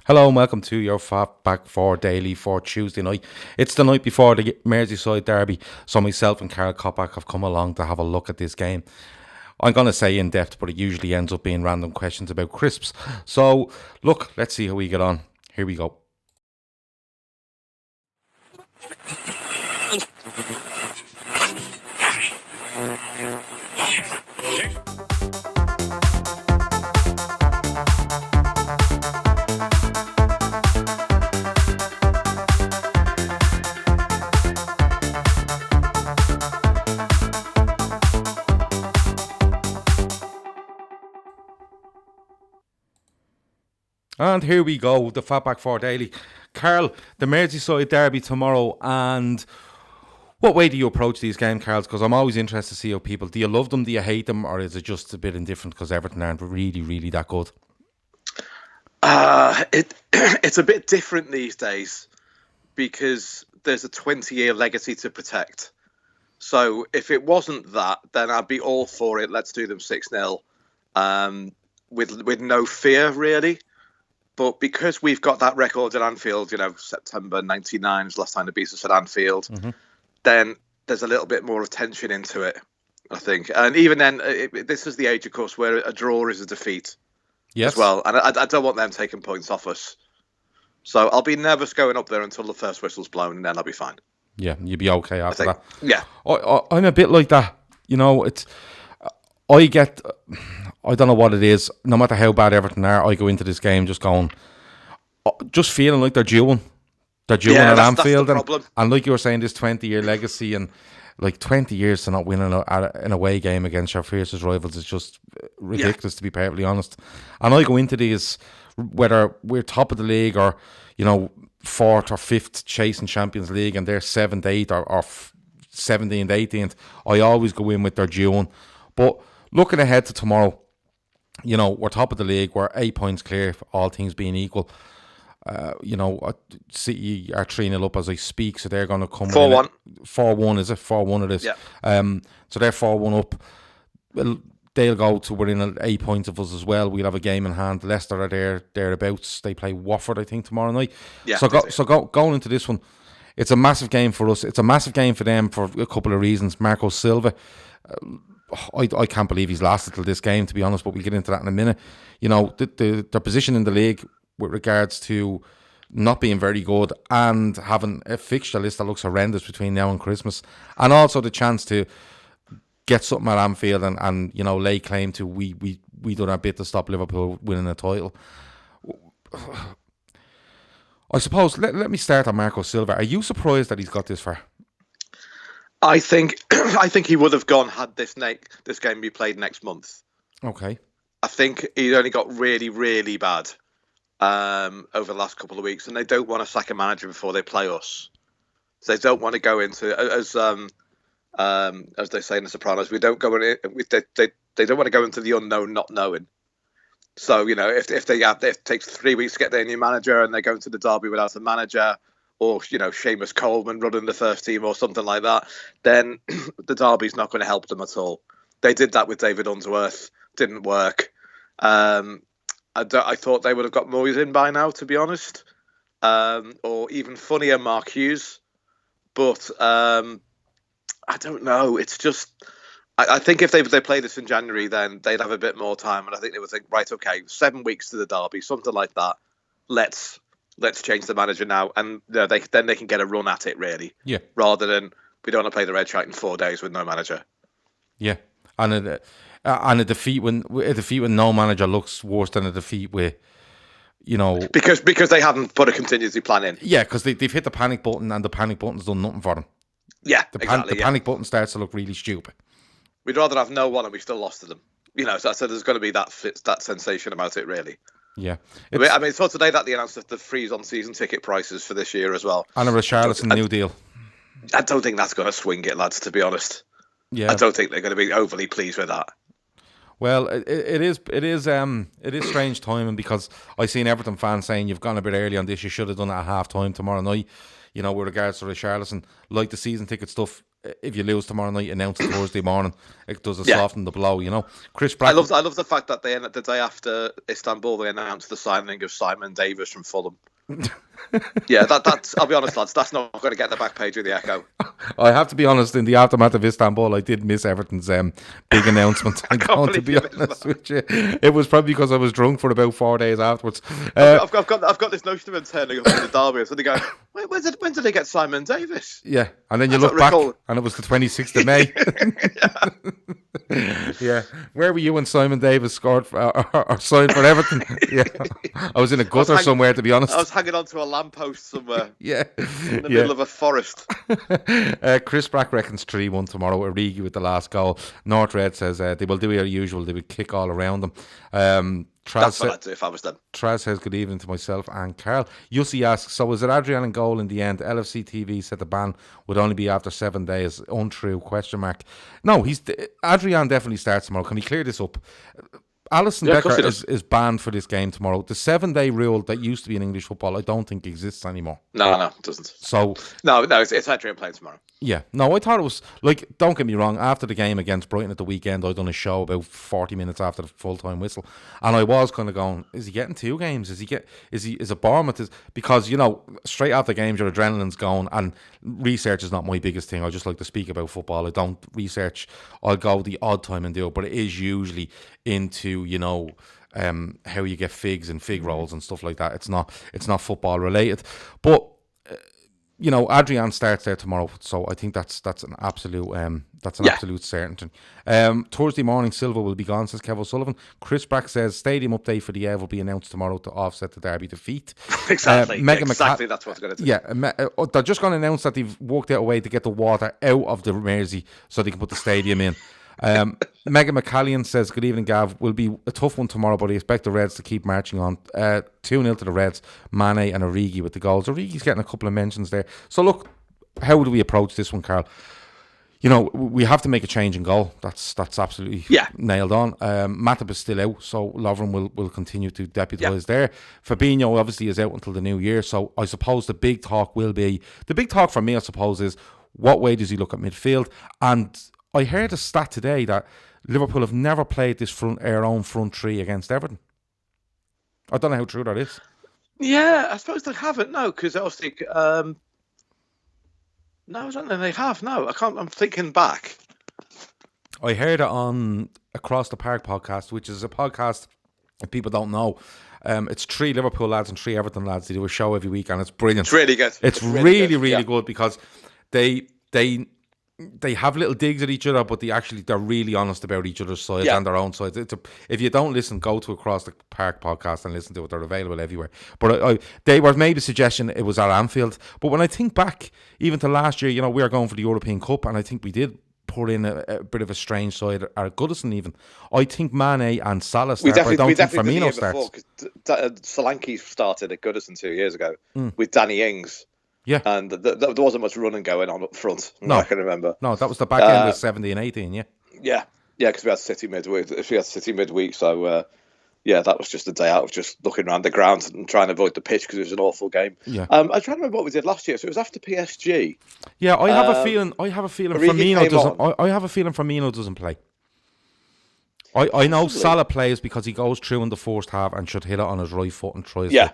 Hello and welcome to your FB4 Daily for Tuesday night. It's the night before the Merseyside Derby, so myself and Karl Coppack have come along to have a look at this game. I'm going to say in depth, but it usually ends up being random questions about crisps. So, look, let's see how we get on. Here we go. And here we go, the FB4 Daily. Karl, the Merseyside Derby tomorrow, and what way do you approach these games, Karl? Because I'm always interested to see how people, do you love them, do you hate them, or is it just a bit indifferent because Everton aren't really that good? It's a bit different these days because there's a 20-year legacy to protect. So if it wasn't that, then I'd be all for it. Let's do them 6-0 with no fear, really. But because we've got that record at Anfield, September 99 was the last time they beat us at Anfield, then there's a little bit more attention into it, I think. And even then, this is the age, of course, where a draw is a defeat as well. And I don't want them taking points off us. So I'll be nervous going up there until the first whistle's blown, and then I'll be fine. Yeah, you'll be okay after that. Yeah. I'm a bit like that. I don't know what it is. No matter how bad Everton are, I go into this game just feeling like they're due at Anfield. And like you were saying, this 20-year legacy and like 20 years to not win an away game against our fiercest rivals is just ridiculous, to be perfectly honest. And I go into these, whether we're top of the league or, fourth or fifth chasing Champions League and they're 7th, 8th or 17th, 18th, I always go in with their due. But looking ahead to tomorrow, we're top of the league. We're 8 points clear, all things being equal. City are 3-0 up as I speak, so they're going to come 4-1. 4-1, is it? 4-1 it is. Yeah. So they're 4-1 up. Well, they'll go to within 8 points of us as well. We'll have a game in hand. Leicester are thereabouts. They play Watford, I think, tomorrow night. Yeah, going into this one, it's a massive game for us. It's a massive game for them for a couple of reasons. Marco Silva, I can't believe he's lasted till this game, to be honest, but we'll get into that in a minute. Their position in the league with regards to not being very good and having a fixture list that looks horrendous between now and Christmas, and also the chance to get something at Anfield and lay claim to we done our bit to stop Liverpool winning a title. I suppose let me start on Marco Silva. Are you surprised that he's got this far? I think he would have gone had this game be played next month. Okay. I think he only got really bad over the last couple of weeks, and they don't want to sack a manager before they play us. So they don't want to go into as they say in The Sopranos. They don't want to go into the unknown, not knowing. So if it takes 3 weeks to get their new manager and they go into the derby without a manager, or Seamus Coleman running the first team or something like that, then the derby's not going to help them at all. They did that with David Unsworth, didn't work. I thought they would have got Moyes in by now, to be honest, or even funnier, Mark Hughes. But I don't know. It's just I think if they play this in January, then they'd have a bit more time, and I think they would think, right, okay, 7 weeks to the derby, something like that. Let's change the manager now, and then they can get a run at it, really. Yeah. Rather than we don't want to play the Red Shite in 4 days with no manager. Yeah, and a defeat when no manager looks worse than a defeat with, because they haven't put a contingency plan in. Yeah, because they've hit the panic button and the panic button's done nothing for them. Yeah, the panic button starts to look really stupid. We'd rather have no one and we still lost to them. So there's going to be that sensation about it, really. Yeah. I saw today that they announced the freeze on season ticket prices for this year as well. And a Richarlison new deal. I don't think that's going to swing it, lads, to be honest. Yeah. I don't think they're going to be overly pleased with that. Well, it is strange timing, because I seen Everton fans saying you've gone a bit early on this. You should have done it at half time tomorrow night. With regards to Richarlison, like the season ticket stuff, if you lose tomorrow night, announce it Thursday morning. It does soften the blow, Chris Brack. I love the fact that the day after Istanbul they announced the signing of Simon Davis from Fulham. Yeah, that's. I'll be honest, lads. That's not going to get the back page of the Echo. I have to be honest. In the aftermath of Istanbul, I did miss Everton's big announcement. I'm going to be honest with you. It was probably because I was drunk for about 4 days afterwards. I've got this notion of him turning up in the derby, so they go, "Wait, when did they get Simon Davis?" Yeah, and then you look back, and it was the 26th of May. Yeah, where were you when Simon Davis scored or signed for Everton? Yeah, I was in a gutter somewhere, to be honest. I was hanging onto a lamppost somewhere. Yeah, in the middle of a forest. Chris Brack reckons 3-1 tomorrow. Origi with the last goal. North Red says they will do their usual. They will kick all around them. That's what I'd do if I was them. Traz says good evening to myself and Karl. Yussi asks, so is it Adrian in goal in the end? LFC TV said the ban would only be after 7 days. Untrue, ? No, Adrian definitely starts tomorrow. Can we clear this up? Alisson Becker is banned for this game tomorrow. The 7-day rule that used to be in English football, I don't think exists anymore. No, it doesn't. So no, it's Adrian playing tomorrow. Yeah, no, I thought it was don't get me wrong. After the game against Brighton at the weekend, I'd done a show about 40 minutes after the full-time whistle, and I was kind of going, "Is he getting 2 games? Is it Bournemouth?" Because straight after games, your adrenaline's going, and research is not my biggest thing. I just like to speak about football. I don't research. I'll go the odd time and do it, but it is usually into how you get figs and fig rolls and stuff like that. It's not football related, but. Adrian starts there tomorrow, so I think that's an absolute absolute certainty. Thursday morning, Silva will be gone, says Kev O'Sullivan. Chris Brack says stadium update for the Ev will be announced tomorrow to offset the Derby defeat. Exactly, that's what's going to do. Yeah, they're just going to announce that they've worked out a way to get the water out of the Mersey so they can put the stadium in. Megan McCallion says, good evening, Gav. Will be a tough one tomorrow, but I expect the Reds to keep marching on. 2-0 to the Reds. Mane and Origi with the goals. Origi's getting a couple of mentions there. So look, how do we approach this one, Karl? We have to make a change in goal. That's absolutely nailed on. Matip is still out, so Lovren will continue to deputise there. Fabinho obviously is out until the new year, so I suppose the big talk for me, I suppose, is what way does he look at midfield? And I heard a stat today that Liverpool have never played our own front three against Everton. I don't know how true that is. Yeah, I suppose they haven't. No, because obviously, no, I don't know. They have. No, I can't. I'm thinking back. I heard it on Across the Park podcast, which is a podcast. If people don't know, it's 3 Liverpool lads and 3 Everton lads. They do a show every week, and it's brilliant. It's really good. It's really good because they have little digs at each other, but they're really honest about each other's sides and their own sides. If you don't listen, go to Across the Park podcast and listen to it. They're available everywhere. But they were maybe suggesting it was at Anfield. But when I think back, even to last year, we were going for the European Cup, and I think we did put in a bit of a strange side at Goodison even. I think Mane and Salah start, but I don't think Firmino starts. Solanke started at Goodison 2 years ago with Danny Ings. Yeah, and there wasn't much running going on up front. No, I can remember. No, that was the back end of 17 and 18. Yeah, because we had City midweek. So that was just a day out of just looking around the ground and trying to avoid the pitch because it was an awful game. Yeah, I'm trying to remember what we did last year. So it was after PSG. Yeah, I have a feeling Firmino doesn't. I have a feeling Firmino doesn't play. I know Salah plays because he goes through in the first half and should hit it on his right foot and tries to,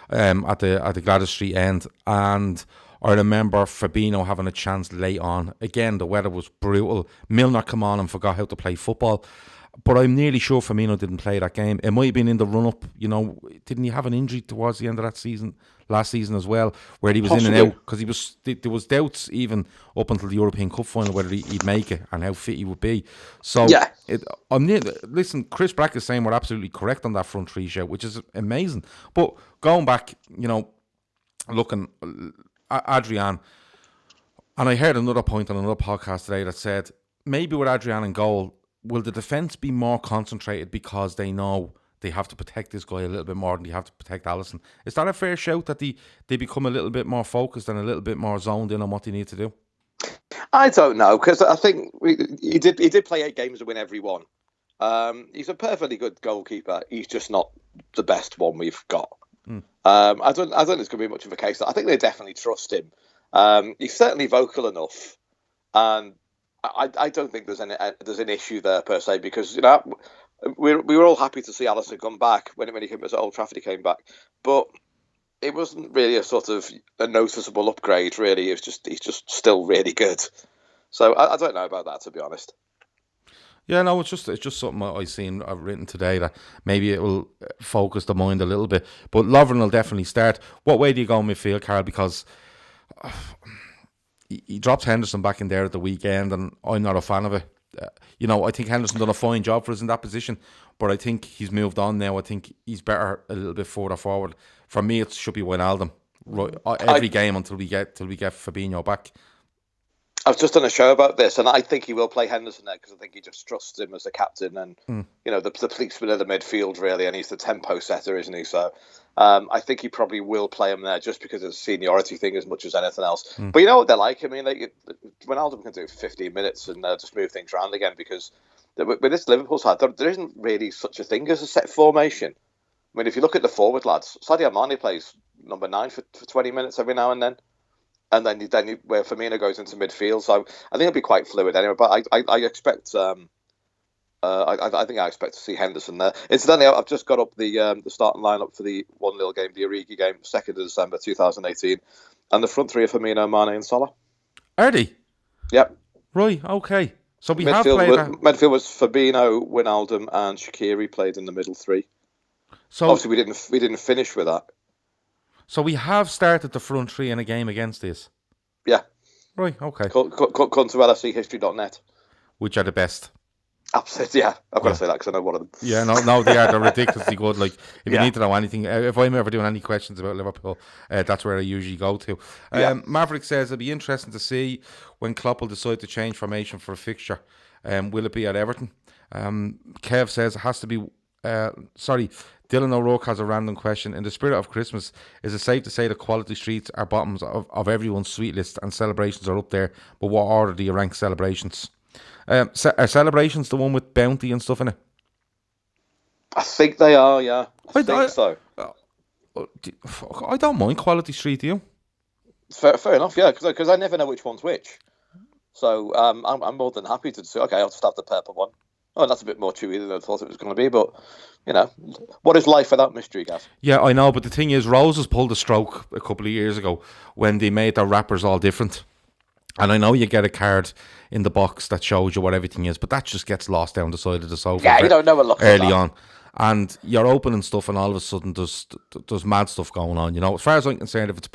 at the Gladys Street end. And I remember Fabinho having a chance late on. Again, the weather was brutal. Milner come on and forgot how to play football. But I'm nearly sure Firmino didn't play that game. It might have been in the run-up. Didn't he have an injury towards the end of that season, last season as well, where he was in and out? Because there was doubts even up until the European Cup final whether he'd make it and how fit he would be. So, listen, Chris Brack is saying we're absolutely correct on that front three shout, which is amazing. But going back, looking at Adrian, and I heard another point on another podcast today that said maybe with Adrian in goal, will the defence be more concentrated because they know they have to protect this guy a little bit more than they have to protect Alisson? Is that a fair shout that they become a little bit more focused and a little bit more zoned in on what they need to do? I don't know, because I think he did play 8 games and win every one. He's a perfectly good goalkeeper. He's just not the best one we've got. I don't think there's going to be much of a case. I think they definitely trust him. He's certainly vocal enough. And I don't think there's an issue there per se, because we were all happy to see Alisson come back when he came at Old Trafford. He came back, but it wasn't really a sort of a noticeable upgrade. Really, he's just still really good. So I don't know about that, to be honest. Yeah, no, it's just something I've written today that maybe it will focus the mind a little bit. But Lovren will definitely start. What way do you go in midfield, Karl? Because he drops Henderson back in there at the weekend, and I'm not a fan of it. I think Henderson done a fine job for us in that position, but I think he's moved on now. I think he's better a little bit further forward. For me, it should be Wijnaldum every game until we get Fabinho back. I've just done a show about this, and I think he will play Henderson there because I think he just trusts him as a captain and the policeman of the midfield, really, and he's the tempo setter, isn't he? So I think he probably will play him there just because of the seniority thing as much as anything else. But you know what they're like? I mean, Wijnaldum can do 15 minutes and just move things around again, because with this Liverpool side, there isn't really such a thing as a set formation. I mean, if you look at the forward lads, Sadio Mane plays number 9 for 20 minutes every now and then. And then where Firmino goes into midfield, so I think it'll be quite fluid anyway. But I expect, I think I expect to see Henderson there. Incidentally, I've just got up the starting lineup for the 1-0 game, the Origi game, 2nd of December 2018, and the front three are Firmino, Mane, and Salah. Are they? Yep. Right. Okay. So we midfield have played. Midfield was Fabinho, Wijnaldum, and Shaqiri played in the middle three. So obviously we didn't finish with that. So we have started the front three in a game against this. Yeah. Right, okay. Come to lfchistory.net. Which are the best? Absolutely, yeah. I've got to say that because I know one of them. Yeah, no, they are. They're ridiculously good. Like, if you need to know anything, if I'm ever doing any questions about Liverpool, that's where I usually go to. Maverick says it'll be interesting to see when Klopp will decide to change formation for a fixture. Will it be at Everton? Kev says it has to be... Dylan O'Rourke has a random question. In the spirit of Christmas, is it safe to say the quality streets are bottoms of everyone's sweet list and celebrations are up there? But what order do you rank celebrations? Are celebrations the one with bounty and stuff in it? I think they are, yeah. I think so. I don't mind quality street, do you? Fair enough, yeah, because I never know which one's which. So I'm more than happy to say, okay, I'll just have the purple one. Oh, that's a bit more chewy than I thought it was going to be, but, what is life without mystery, Gav? Yeah, I know, but the thing is, Roses pulled a stroke a couple of years ago when they made their wrappers all different. And I know you get a card in the box that shows you what everything is, but that just gets lost down the side of the sofa. Yeah, you don't know a look early on. And you're opening stuff and all of a sudden there's mad stuff going on, As far as I'm concerned, if it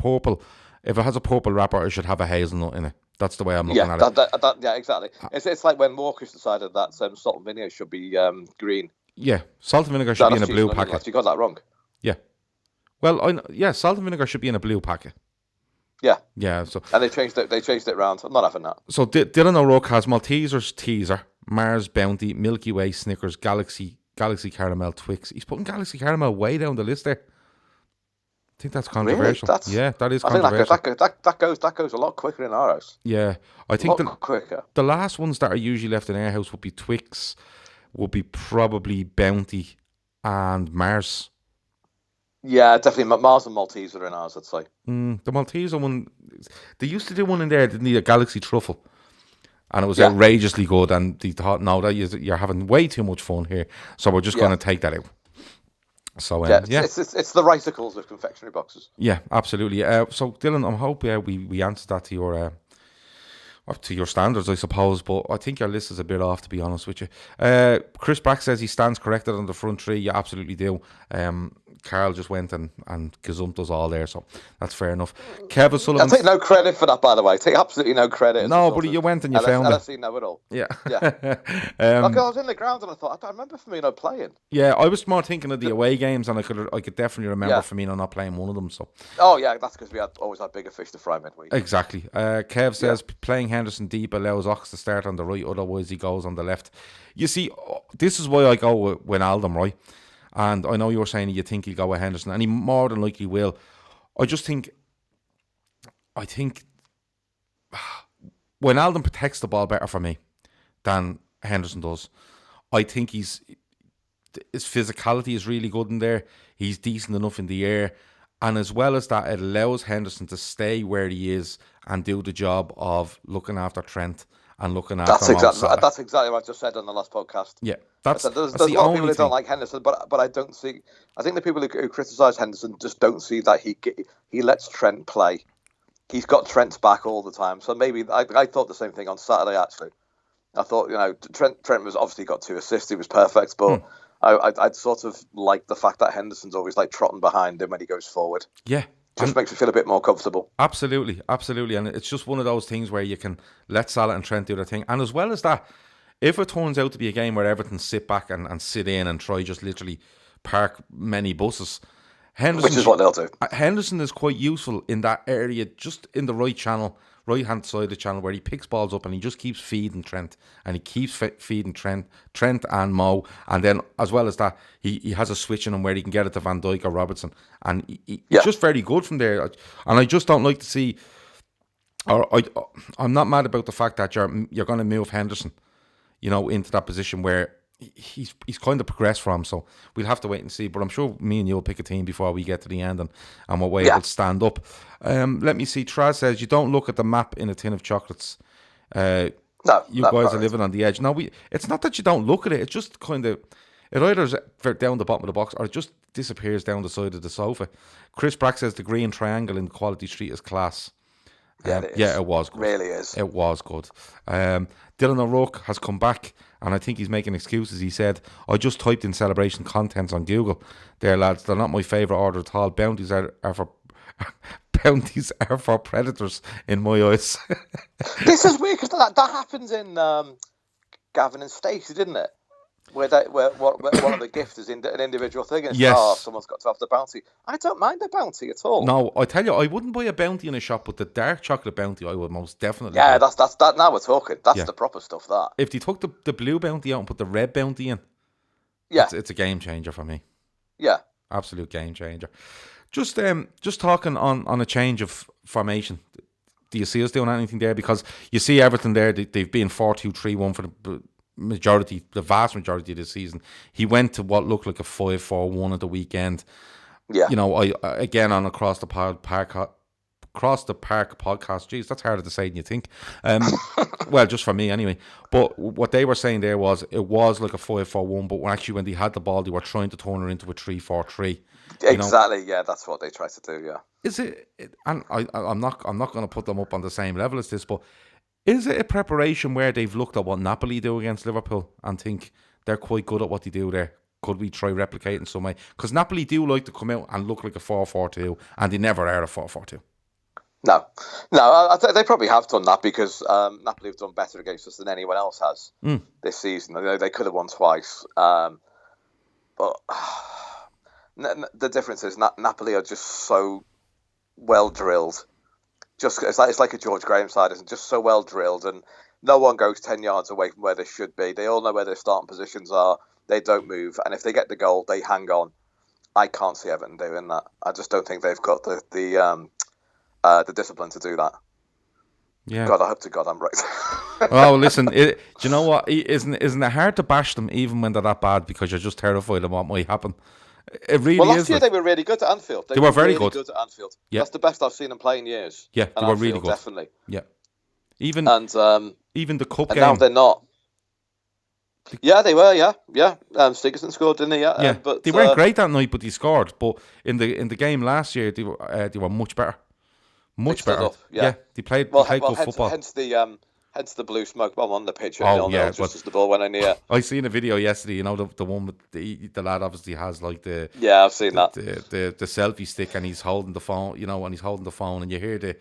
has a purple wrapper, it should have a hazelnut in it. That's the way I'm looking at it. Yeah, exactly. It's like when Walker's decided that salt and vinegar should be green. Yeah, salt and vinegar should be in a blue packet. You got that wrong. Yeah. Well, salt and vinegar should be in a blue packet. Yeah. Yeah. So and they changed it round. I'm not having that. So Dylan O'Rourke has Maltesers Teaser, Mars Bounty, Milky Way Snickers, Galaxy Caramel Twix. He's putting Galaxy Caramel way down the list there. I think that's controversial. Really? That is controversial. That goes a lot quicker in our house. Yeah, I think quicker. The last ones that are usually left in our house would be Twix, would be probably Bounty, and Mars. Yeah, definitely Mars and Maltese are in ours, I'd say. The Malteser one, they used to do one in there, didn't they? A Galaxy Truffle. And it was outrageously good, and they thought, no, you're having way too much fun here, so we're just going to take that out. So it's the Ricicles of confectionery boxes. Yeah, absolutely. So Dylan, I'm hoping we answered that to your standards, I suppose. But I think your list is a bit off, to be honest with you. Chris Brack says he stands corrected on the front three. You absolutely do. Karl just went and gazumped us all there, so that's fair enough. Kevin Sullivan. I take no credit for that, by the way. I take absolutely no credit. No, but you went and you found it. LFC know it all. Yeah. I was in the ground and I thought, I don't remember Firmino playing. Yeah, I was more thinking of the away games, and I could definitely remember Firmino not playing one of them. So. Oh yeah, that's because we always had bigger fish to fry midweek. Exactly. Kev says playing Henderson deep allows Ox to start on the right, otherwise he goes on the left. You see, this is why I go with Wijnaldum, right? And I know you were saying you think he'll go with Henderson, and he more than likely will. I think Wijnaldum protects the ball better for me than Henderson does. I think his physicality is really good in there. He's decent enough in the air, And as well as that, it allows Henderson to stay where he is and do the job of looking after Trent and looking after Mo Salah. That's exactly what I just said on the last podcast. Yeah, there's a lot of people who don't like Henderson, but I don't see. I think the people who criticise Henderson just don't see that he lets Trent play. He's got Trent's back all the time. So maybe I thought the same thing on Saturday. Actually, I thought Trent was obviously got 2 assists. He was perfect, but I'd sort of like the fact that Henderson's always like trotting behind him when he goes forward. Yeah. Just makes me feel a bit more comfortable. Absolutely. And it's just one of those things where you can let Salah and Trent do their thing. And as well as that, if it turns out to be a game where Everton sit back and sit in and try just literally park many buses, which is what they'll do. Henderson is quite useful in that area, just in the right-hand side of the channel, where he picks balls up and he just keeps feeding Trent. And he keeps feeding Trent and Mo. And then, as well as that, he has a switch in him where he can get it to Van Dijk or Robertson. And he's just very good from there. And I just don't like to see... I'm not mad about the fact that you're going to move Henderson, into that position where he's kind of progressed from. So we'll have to wait and see. But I'm sure me and you will pick a team before we get to the end and what way it will stand up. Let me see. Traz says, you don't look at the map in a tin of chocolates. No, you guys are living on the edge. No, it's not that you don't look at it. It's just kind of... It either is down the bottom of the box or it just disappears down the side of the sofa. Chris Brack says the green triangle in Quality Street is class. It was good. Really is. It was good. Dylan O'Rourke has come back, and I think he's making excuses. He said, I just typed in celebration contents on Google. There, lads, they're not my favourite order at all. Bounties are for predators in my eyes. This is weird, because that happens in Gavin and Stacey, didn't it? Where one of the gifts is an individual thing, and someone's got to have the bounty. I don't mind the bounty at all. No, I tell you, I wouldn't buy a bounty in a shop, but the dark chocolate bounty, I would most definitely. Yeah, buy. That's that. Now we're talking. That's the proper stuff. That if they took the blue bounty out and put the red bounty in, it's a game changer for me. Yeah, absolute game changer. Just talking on a change of formation. Do you see us doing anything there? Because you see Everton there, they've been 4-2-3-1 for the vast majority of the season. He went to what looked like a 5-4-1 at the weekend. Yeah. I again on Across the Park podcast. Geez, that's harder to say than you think. Well, just for me anyway. But what they were saying there was it was like a 5-4-1, but when they had the ball, they were trying to turn it into a 3-4-3. Exactly. Yeah, that's what they tried to do. Yeah. Is it? And I'm not going to put them up on the same level as this, but is it a preparation where they've looked at what Napoli do against Liverpool and think they're quite good at what they do there? Could we try replicating some way? Because Napoli do like to come out and look like a 4-4-2, and they never are a 4-4-2. No, they probably have done that because Napoli have done better against us than anyone else has this season. They could have won twice, but the difference is Napoli are just so well drilled. It's like a George Graham side, isn't it? Just so well drilled, and no one goes 10 yards away from where they should be. They all know where their starting positions are. They don't move, and if they get the goal, they hang on. I can't see Everton doing that. I just don't think they've got the discipline to do that. Yeah. God, I hope to God I'm right. Oh, listen, do you know what? Isn't it hard to bash them even when they're that bad because you're just terrified of what might happen? It really last is. Year they were really good at Anfield. They were very really good at Anfield. Yeah. That's the best I've seen them play in years. Yeah, they were really good. Definitely. Yeah. Even the cup game. Now they're not. Yeah, they were. Yeah. Stigerson scored, didn't he? Yeah. But they weren't great that night, but they scored. But in the game last year, they were much better. Much better. Up, yeah. They played good football. Hence the blue smoke bomb on the pitch. Just as the ball went in here. I seen a video yesterday. The one with the lad obviously has like the I've seen that the selfie stick and he's holding the phone. And he's holding the phone and you hear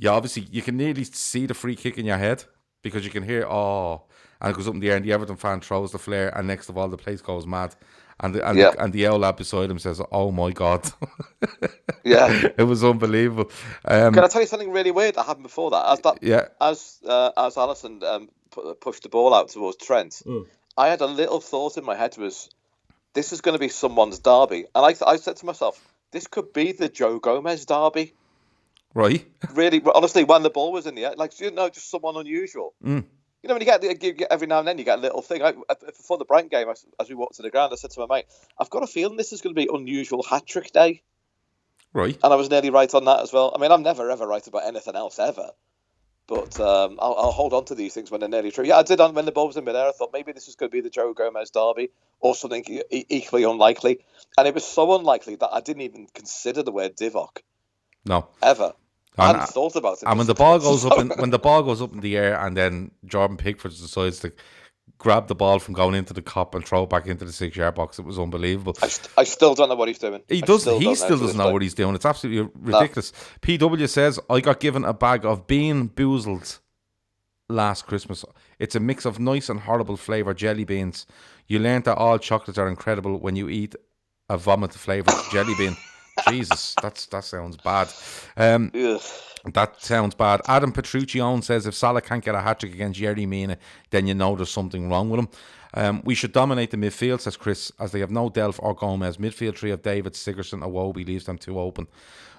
obviously you can nearly see the free kick in your head because you can hear and it goes up in the air and the Everton fan throws the flare and next of all the place goes mad. And the old lad beside him says, "Oh my God!" Yeah, it was unbelievable. Can I tell you something really weird that happened before that? As Alisson pushed the ball out towards Trent, I had a little thought in my head this is going to be someone's derby, and I said to myself, this could be the Joe Gomez derby, right? Really, honestly, when the ball was in the air, just someone unusual. When you get every now and then, you get a little thing. Before the Brighton game, as we walked to the ground, I said to my mate, I've got a feeling this is going to be unusual hat-trick day. Right. And I was nearly right on that as well. I mean, I'm never ever right about anything else ever. But I'll hold on to these things when they're nearly true. Yeah, I did when the ball was in midair. I thought maybe this is going to be the Joe Gomez derby or something equally unlikely. And it was so unlikely that I didn't even consider the word Divock. No. Ever. I hadn't thought about it. And when the ball goes up in the air, and then Jordan Pickford decides to grab the ball from going into the cop and throw it back into the 6-yard box, it was unbelievable. I still don't know what he's doing. He still doesn't know what he's doing. It's absolutely ridiculous. No. PW says, I got given a bag of bean boozled last Christmas. It's a mix of nice and horrible flavour jelly beans. You learned that all chocolates are incredible when you eat a vomit flavoured jelly bean. Jesus, that sounds bad. That sounds bad. Adam Petruccione says, if Salah can't get a hat-trick against Yerry Mina, then you know there's something wrong with him. We should dominate the midfield, says Chris, as they have no Delph or Gomez. Midfield three of David, Sigurdsson, Iwobi leaves them too open.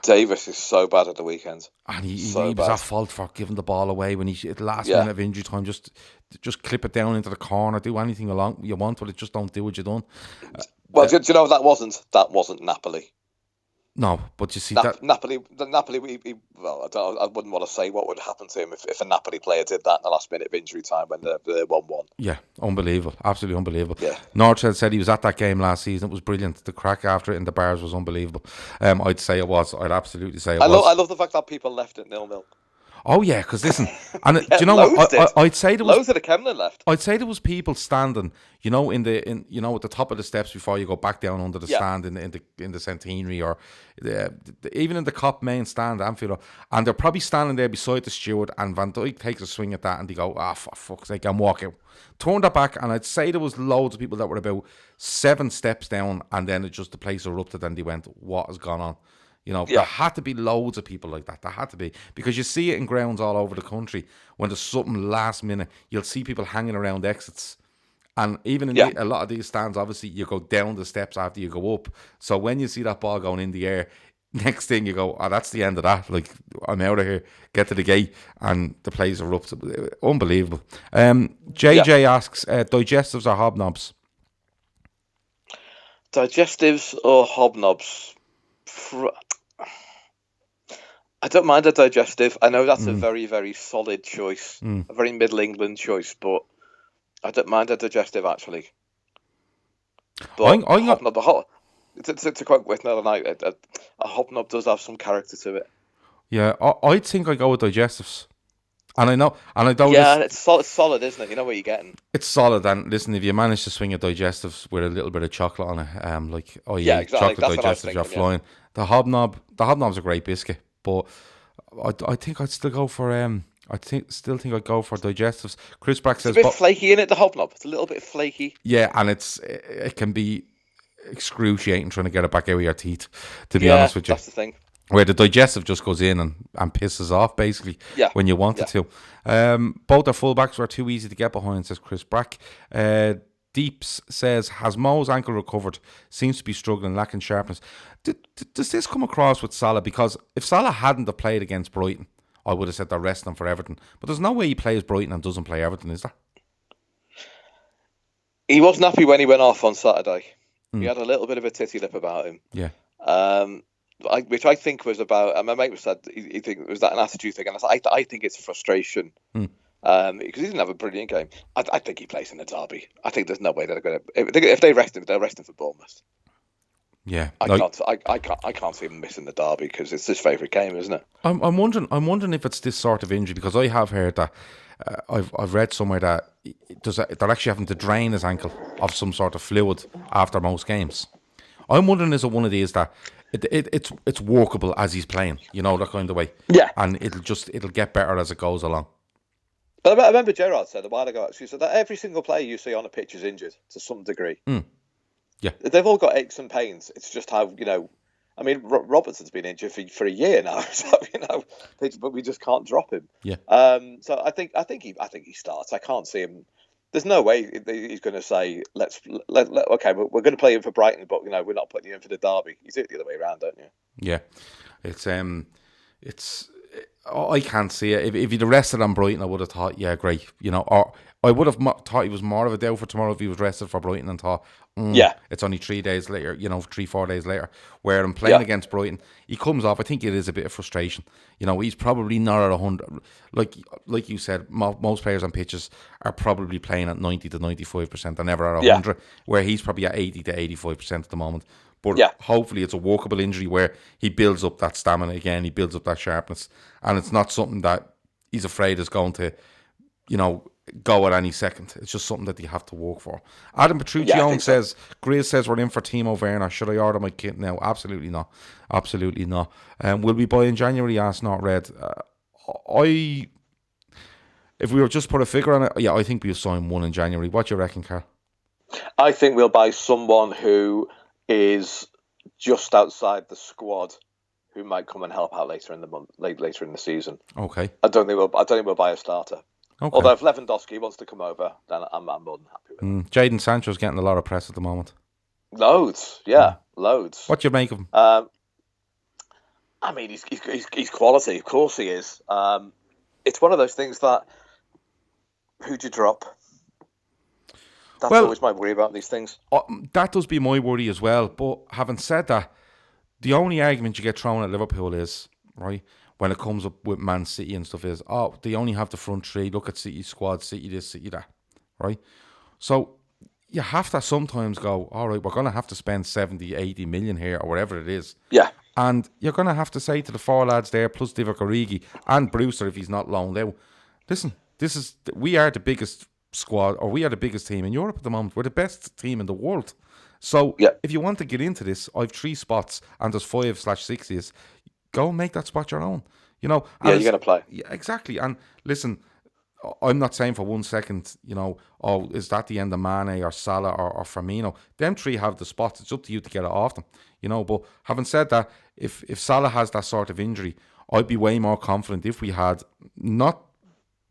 Davis is so bad at the weekend. And he was at fault for giving the ball away when he, at the last minute of injury time, just clip it down into the corner, do anything along you want, but it just don't do what you done. Well, do you know that wasn't Napoli. No, but you see Napoli. I wouldn't want to say what would happen to him if a Napoli player did that in the last minute of injury time when they're 1-1. Yeah, unbelievable, absolutely unbelievable. Yeah. Norchel said he was at that game last season. It was brilliant. The crack after it in the bars was unbelievable. I'd say it was. I'd absolutely say it was. I love the fact that people left it 0-0. Oh yeah, because listen, and do you know what? I'd say there was loads of the Kremlin left. I'd say there was people standing, at the top of the steps before you go back down under the stand in the centenary, or even in the Cop main stand, Anfield, and they're probably standing there beside the steward, and Van Dijk takes a swing at that, and they go, for fuck's sake, and walk out. Turn that back, and I'd say there was loads of people that were about 7 steps down, and then the place erupted, and they went, what has gone on? There had to be loads of people like that. There had to be. Because you see it in grounds all over the country. When there's something last minute, you'll see people hanging around exits. And even in a lot of these stands, obviously, you go down the steps after you go up. So when you see that ball going in the air, next thing you go, that's the end of that. Like, I'm out of here. Get to the gate. And the place erupts. Unbelievable. JJ asks, digestives or hobnobs? Digestives or hobnobs? I don't mind a digestive. I know that's a very, very solid choice, a very Middle England choice, but I don't mind a digestive actually. But to quote with another night, a hobnob does have some character to it. Yeah, I think I go with digestives. And I know, it's solid, isn't it? You know what you're getting. It's solid, and listen, if you manage to swing a digestives with a little bit of chocolate on it, exactly. Chocolate digestives, you're flying. The hobnob's a great biscuit, but I think I'd still go for still think I'd go for digestives. Chris Brack says it's a bit flaky in it. The hobnob, it's a little bit flaky. Yeah, and it can be excruciating trying to get it back out of your teeth. To be honest with you, that's the thing. Where the digestive just goes in and pisses off, basically, when you want it to. Both their fullbacks were too easy to get behind, says Chris Brack. Deeps says, has Mo's ankle recovered? Seems to be struggling, lacking sharpness. Does this come across with Salah? Because if Salah hadn't have played against Brighton, I would have said they're resting him for Everton. But there's no way he plays Brighton and doesn't play Everton, is there? He wasn't happy when he went off on Saturday. He had a little bit of a titty lip about him. Yeah. Which I think was about, and my mate said he think was that an attitude thing, and I think it's frustration because he didn't have a brilliant game. I think he plays in the derby. I think there's no way they're going to. If they rest him, they'll rest him for Bournemouth. Yeah, I can't see him missing the derby because it's his favourite game, isn't it? I'm wondering if it's this sort of injury, because I have heard that I've read somewhere that they're actually having to drain his ankle of some sort of fluid after most games. I'm wondering, is it one of these that it's workable as he's playing, that kind of way. Yeah. And it'll get better as it goes along. But I remember Gerrard said a while ago, actually, said that every single player you see on a pitch is injured to some degree. Yeah. They've all got aches and pains. It's just how, I mean, Robertson's been injured for a year now, so, but we just can't drop him. Yeah. So I think he starts. I can't see him. There's no way he's going to say, okay, we're going to play him for Brighton, but we're not putting you in for the derby. You do it the other way around, don't you? Yeah, I can't see it. If he'd arrested on Brighton, I would have thought, yeah, great, or I would have thought he was more of a doubt for tomorrow if he was rested for Brighton and thought, it's only 3 days later, 3-4 days later. Where I'm playing against Brighton, he comes off. I think it is a bit of frustration. He's probably not at 100. Like you said, most players on pitches are probably playing at 90 to 95%. They're never at 100, where he's probably at 80 to 85% at the moment. But hopefully it's a workable injury where he builds up that stamina again, he builds up that sharpness, and it's not something that he's afraid is going to, go at any second. It's just something that you have to work for. Adam Petruccione says, Grizz says we're in for Timo Werner. Should I order my kit now? Absolutely not. Absolutely not. Will we buy in January? Asked Not Red. If we were just put a figure on it, I think we'll sign one in January. What do you reckon, Karl? I think we'll buy someone who is just outside the squad, who might come and help out later in the month, later in the season. Okay. I don't think we'll buy a starter. Okay. Although if Lewandowski wants to come over, then I'm more than happy with it. Jadon Sancho's getting a lot of press at the moment. Loads. Loads. What do you make of him? I mean, he's quality. Of course he is. It's one of those things that, who'd you drop? That's always my worry about these things. That does be my worry as well. But having said that, the only argument you get thrown at Liverpool is, right, when it comes up with Man City and stuff is, they only have the front three. Look at City's squad, City this, City that, right? So you have to sometimes go, all right, we're going to have to spend 70, 80 million here or whatever it is. Yeah. And you're going to have to say to the 4 lads there, plus Divock Origi and Brewster if he's not loaned out, listen, we are the biggest squad, or we are the biggest team in Europe at the moment. We're the best team in the world. So if you want to get into this, I've 3 spots and there's 5/60s. Go and make that spot your own. You're going to play. Yeah, exactly. And listen, I'm not saying for 1 second, is that the end of Mane or Salah or Firmino? Them 3 have the spots. It's up to you to get it off them. But having said that, if Salah has that sort of injury, I'd be way more confident if we had, not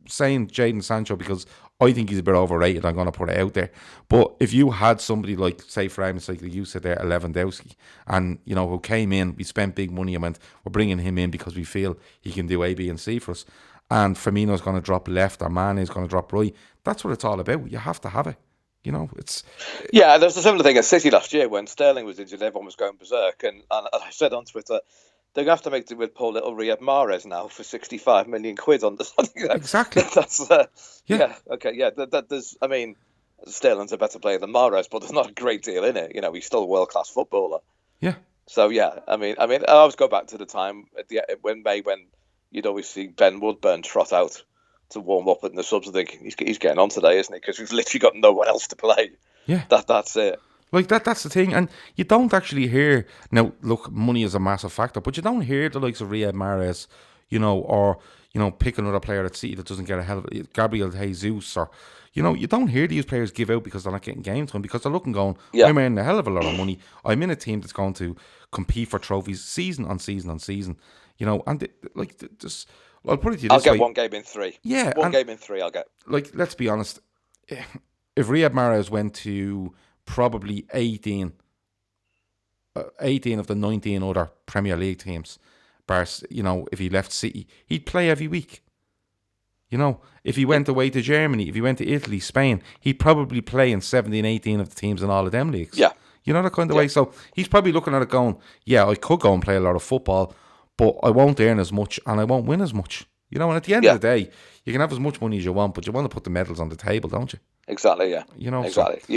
saying Jadon Sancho because I think he's a bit overrated, I'm going to put it out there. But if you had somebody like, say for argument's sake, like you said there, Lewandowski, and, who came in, we spent big money and went, we're bringing him in because we feel he can do A, B and C for us, and Firmino's going to drop left or Mane's going to drop right, that's what it's all about. You have to have it. It's... Yeah, there's a similar thing at City last year when Sterling was injured, everyone was going berserk, and I said on Twitter, they're going to have to make do with poor little Riyad Mahrez now for 65 million quid on this. Exactly. That's okay. Yeah. There's. I mean, Sterling's a better player than Mahrez, but there's not a great deal in it. He's still a world class footballer. Yeah. So I mean, I always go back to the time when you'd always see Ben Woodburn trot out to warm up in the subs and think he's getting on today, isn't he? Because we've literally got no one else to play. Yeah. That's it. Like that's the thing, and you don't actually hear now. Look, money is a massive factor, but you don't hear the likes of Riyad Mahrez, or pick another player at City that doesn't get a hell of it, Gabriel Jesus, or you don't hear these players give out because they're not getting game time because they're looking going, I'm earning a hell of a lot of money. I'm in a team that's going to compete for trophies season on season on season, and just I'll put it to you this way. I'll get 1 game in 3. Yeah, 1 game in 3. I'll get. Like, let's be honest, if Riyad Mahrez went to probably 18 of the 19 other Premier League teams, if he left City, he'd play every week. If he went away to Germany, if he went to Italy, Spain, he'd probably play in 17, 18 of the teams in all of them leagues. Yeah. That kind of way. So he's probably looking at it going, I could go and play a lot of football, but I won't earn as much and I won't win as much. And at the end of the day, you can have as much money as you want, but you want to put the medals on the table, don't you? Exactly, yeah. Exactly. So,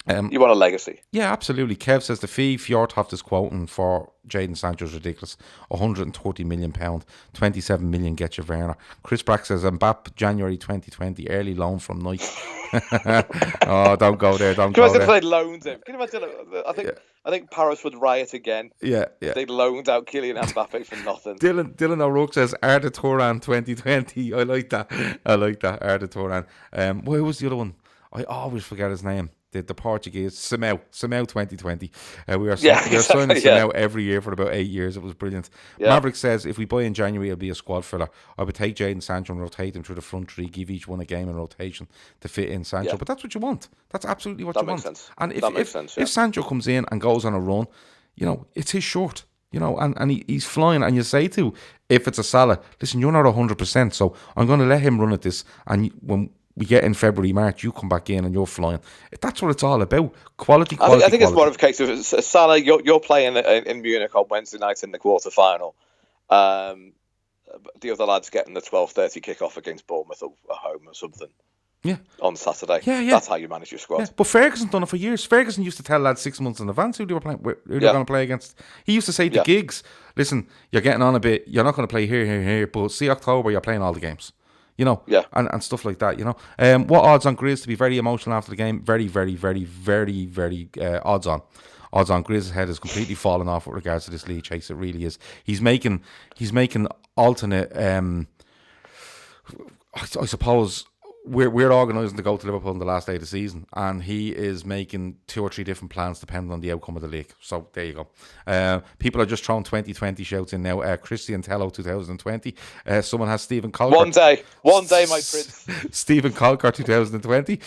you want a legacy. Yeah, absolutely. Kev says the fee Fjordhoft is quoting for Jadon Sancho is ridiculous. £130 million, 27 million get you Werner. Chris Brack says Mbappe January 2020 early loan from Nike. Oh, don't go there. Don't go there. Can you imagine if they'd loaned him? Can you imagine? I think Paris would riot again. Yeah. They'd loaned out Kylian Mbappe for nothing. Dylan O'Rourke says Arda Turan 2020. I like that. Arda Turan. Where was the other one? I always forget his name. The Portuguese, Simão 2020. We are signing Simão every year for about 8 years. It was brilliant. Yeah. Maverick says, if we buy in January, it'll be a squad filler. I would take Jadon Sancho and rotate him through the front 3, give each one a game in rotation to fit in Sancho. Yeah. But that's what you want. That's absolutely what you want. Sense. And if Sancho comes in and goes on a run, it's his short. And he's flying. And you say to, if it's a Salah, listen, you're not 100%, so I'm going to let him run at this. And when we get in February, March, you come back in and you're flying. That's what it's all about. Quality. I think it's more of a case of Salah. You're playing in Munich on Wednesday night in the quarterfinal. The other lad's getting the 12:30 kickoff against Bournemouth at home or something. Yeah. On Saturday. Yeah. That's how you manage your squad. Yeah. But Ferguson's done it for years. Ferguson used to tell lads 6 months in advance who they were playing, who they're going to play against. He used to say to gigs, "Listen, you're getting on a bit. You're not going to play here, but see October, you're playing all the games." And stuff like that. What odds on Grizz to be very emotional after the game? Very, very, very, very, very odds on. Odds on Grizz's head is completely fallen off with regards to this league chase. It really is. He's making alternate. I suppose we're organising to go to Liverpool in the last day of the season, and he is making 2 or 3 different plans depending on the outcome of the league. So there you go. People are just throwing 2020 shouts in now. Christian Tello 2020. Someone has Stephen Colker. One day, my prince. Stephen Colker 2020.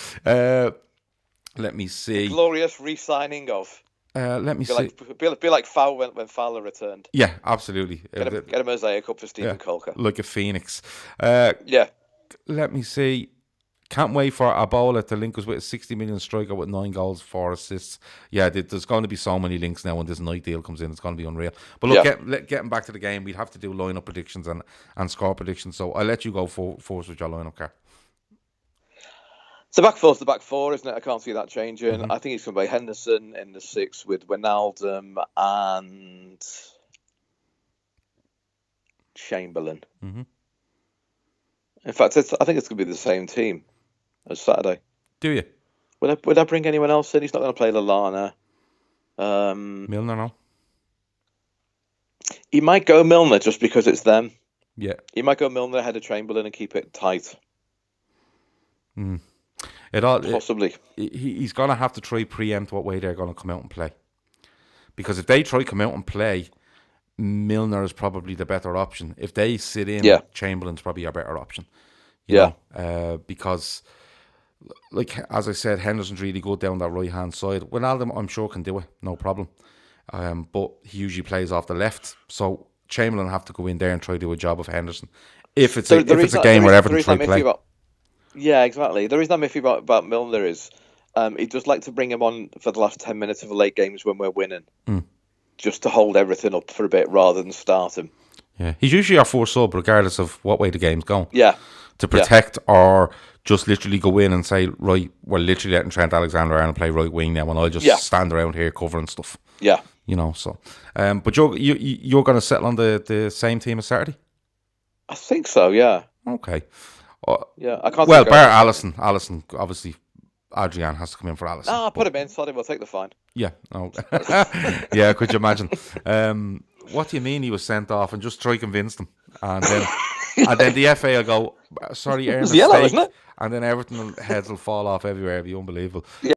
Let me see. The glorious re-signing of. Let me see. Be like Fowl when Fowler returned. Yeah, absolutely. Get a mosaic up for Stephen Colker. Like a phoenix. Yeah. Let me see. Can't wait for Abola to link us with a 60 million striker with 9 goals, 4 assists. Yeah, there's going to be so many links now when this night deal comes in. It's going to be unreal. But look, getting back to the game, we'd have to do lineup predictions and score predictions. So I'll let you go first with your lineup, Karl. So back four's the back four, isn't it? I can't see that changing. Mm-hmm. I think he's going to play Henderson in the 6 with Wijnaldum and Chamberlain. Mm-hmm. In fact, I think it's going to be the same team as Saturday. Do you? Would I bring anyone else in? He's not going to play Lallana. Milner, no? He might go Milner just because it's them. Yeah. He might go Milner ahead of Chamberlain and keep it tight. Possibly. He's going to have to try preempt what way they're going to come out and play. Because if they try come out and play, Milner is probably the better option. If they sit in, Chamberlain's probably a better option. You know? Because, like as I said, Henderson's really good down that right hand side. Wijnaldum, I'm sure, can do it, no problem. But he usually plays off the left, so Chamberlain have to go in there and try to do a job of Henderson. If it's a game where Everton try to play. Yeah, exactly. The reason I'm iffy about Milner is he'd just like to bring him on for the last 10 minutes of the late games when we're winning. Just to hold everything up for a bit rather than start him. Yeah, he's usually our 4 sub regardless of what way the game's going. Yeah. To protect or just literally go in and say, right, we're literally letting Trent Alexander-Arnold play right wing now and I'll just stand around here covering stuff. Yeah. You know, so. But you're going to settle on the same team as Saturday? I think so, yeah. Okay. Yeah, I can't. Well, bar Alisson, obviously, Adrian has to come in for Alisson. Put him in. Sorry, we'll take the fine. Yeah. Oh. Yeah. Could you imagine? What do you mean he was sent off? And just try to convince them, and then the FA will go, sorry, Aaron, it's yellow, isn't it? And then Everton heads will fall off everywhere. It'll be unbelievable. Yeah.